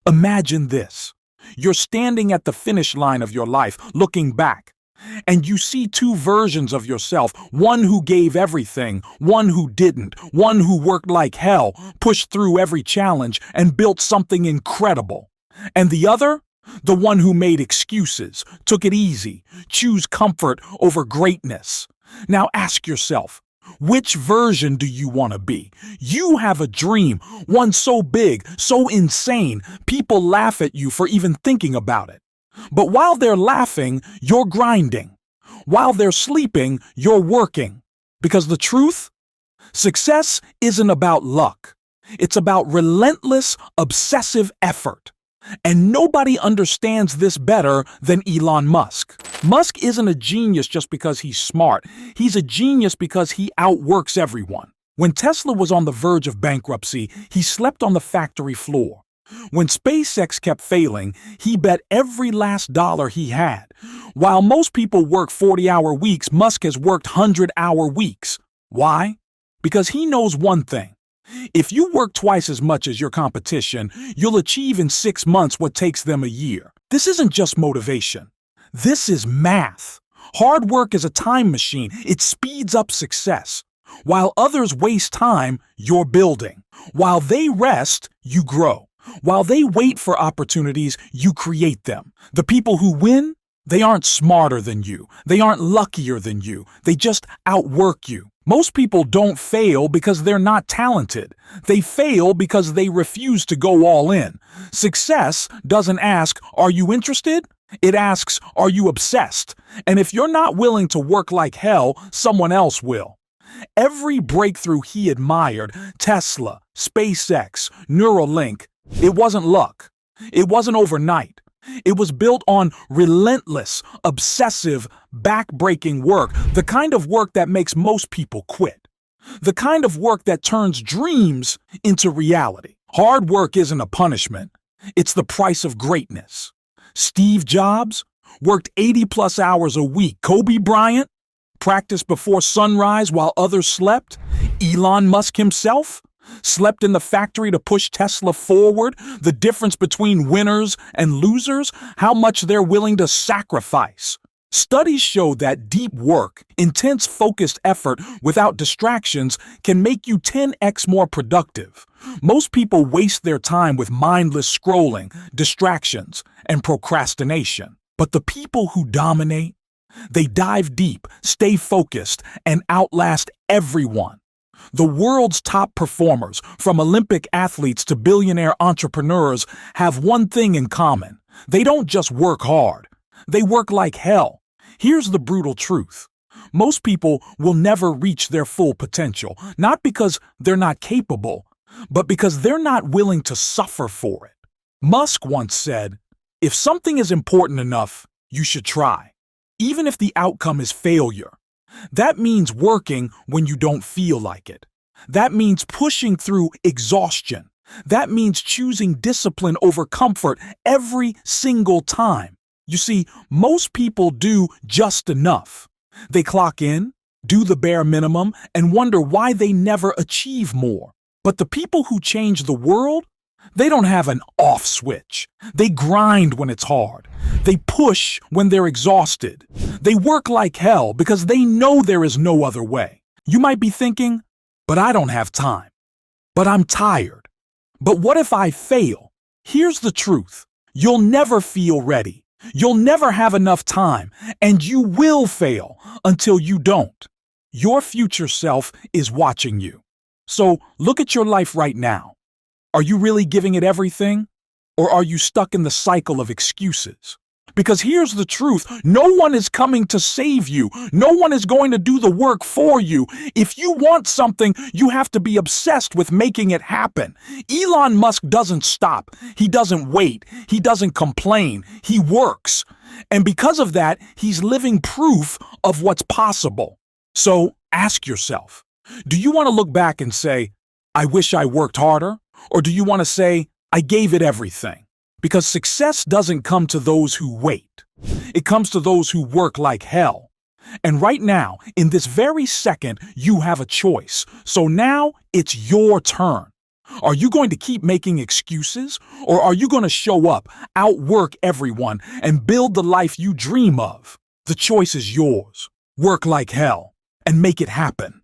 Imagine this. You're standing at the finish line of your life, looking back, and you see two versions of yourself, one who gave everything, one who didn't, one who worked like hell, pushed through every challenge, and built something incredible. And the other? The one who made excuses, took it easy, chose comfort over greatness. Now ask yourself, which version do you want to be? You have a dream, one so big, so insane, people laugh at you for even thinking about it. But while they're laughing, you're grinding. While they're sleeping, you're working. Because the truth? Success isn't about luck. It's about relentless, obsessive effort. And nobody understands this better than Elon Musk. Musk isn't a genius just because he's smart. He's a genius because he outworks everyone. When Tesla was on the verge of bankruptcy, he slept on the factory floor. When SpaceX kept failing, he bet every last dollar he had. While most people work 40-hour weeks, Musk has worked 100-hour weeks. Why? Because he knows one thing. If you work twice as much as your competition, you'll achieve in 6 months what takes them a year. This isn't just motivation. This is math. Hard work is a time machine. It speeds up success. While others waste time, you're building. While they rest, you grow. While they wait for opportunities, you create them. The people who win, they aren't smarter than you. They aren't luckier than you. They just outwork you. Most people don't fail because they're not talented. They fail because they refuse to go all in. Success doesn't ask, "Are you interested?" It asks, "Are you obsessed?" And if you're not willing to work like hell, someone else will. Every breakthrough he admired, Tesla, SpaceX, Neuralink, it wasn't luck. It wasn't overnight. It was built on relentless, obsessive, back-breaking work, the kind of work that makes most people quit. The kind of work that turns dreams into reality. Hard work isn't a punishment. It's the price of greatness. Steve Jobs worked 80-plus hours a week. Kobe Bryant practiced before sunrise while others slept. Elon Musk himself slept in the factory to push Tesla forward. The difference between winners and losers, how much they're willing to sacrifice. Studies show that deep work, intense focused effort without distractions can make you 10x more productive. Most people waste their time with mindless scrolling, distractions, and procrastination. But the people who dominate, they dive deep, stay focused, and outlast everyone. The world's top performers, from Olympic athletes to billionaire entrepreneurs, have one thing in common. They don't just work hard. They work like hell. Here's the brutal truth. Most people will never reach their full potential, not because they're not capable, but because they're not willing to suffer for it. Musk once said, "If something is important enough, you should try, even if the outcome is failure." That means working when you don't feel like it. That means pushing through exhaustion. That means choosing discipline over comfort every single time. You see, most people do just enough. They clock in, do the bare minimum, and wonder why they never achieve more. But the people who change the world, they don't have an off switch. They grind when it's hard. They push when they're exhausted. They work like hell because they know there is no other way. You might be thinking, "But I don't have time. But I'm tired. But what if I fail?" Here's the truth. You'll never feel ready. You'll never have enough time, and you will fail until you don't. Your future self is watching you. So look at your life right now. Are you really giving it everything? Or are you stuck in the cycle of excuses? Because here's the truth. No one is coming to save you. No one is going to do the work for you. If you want something, you have to be obsessed with making it happen. Elon Musk doesn't stop. He doesn't wait. He doesn't complain. He works. And because of that, he's living proof of what's possible. So ask yourself, do you want to look back and say, "I wish I worked harder"? Or do you want to say, "I gave it everything"? Because success doesn't come to those who wait. It comes to those who work like hell. And right now, in this very second, you have a choice. So now it's your turn. Are you going to keep making excuses, or are you going to show up, outwork everyone, and build the life you dream of? The choice is yours. Work like hell and make it happen.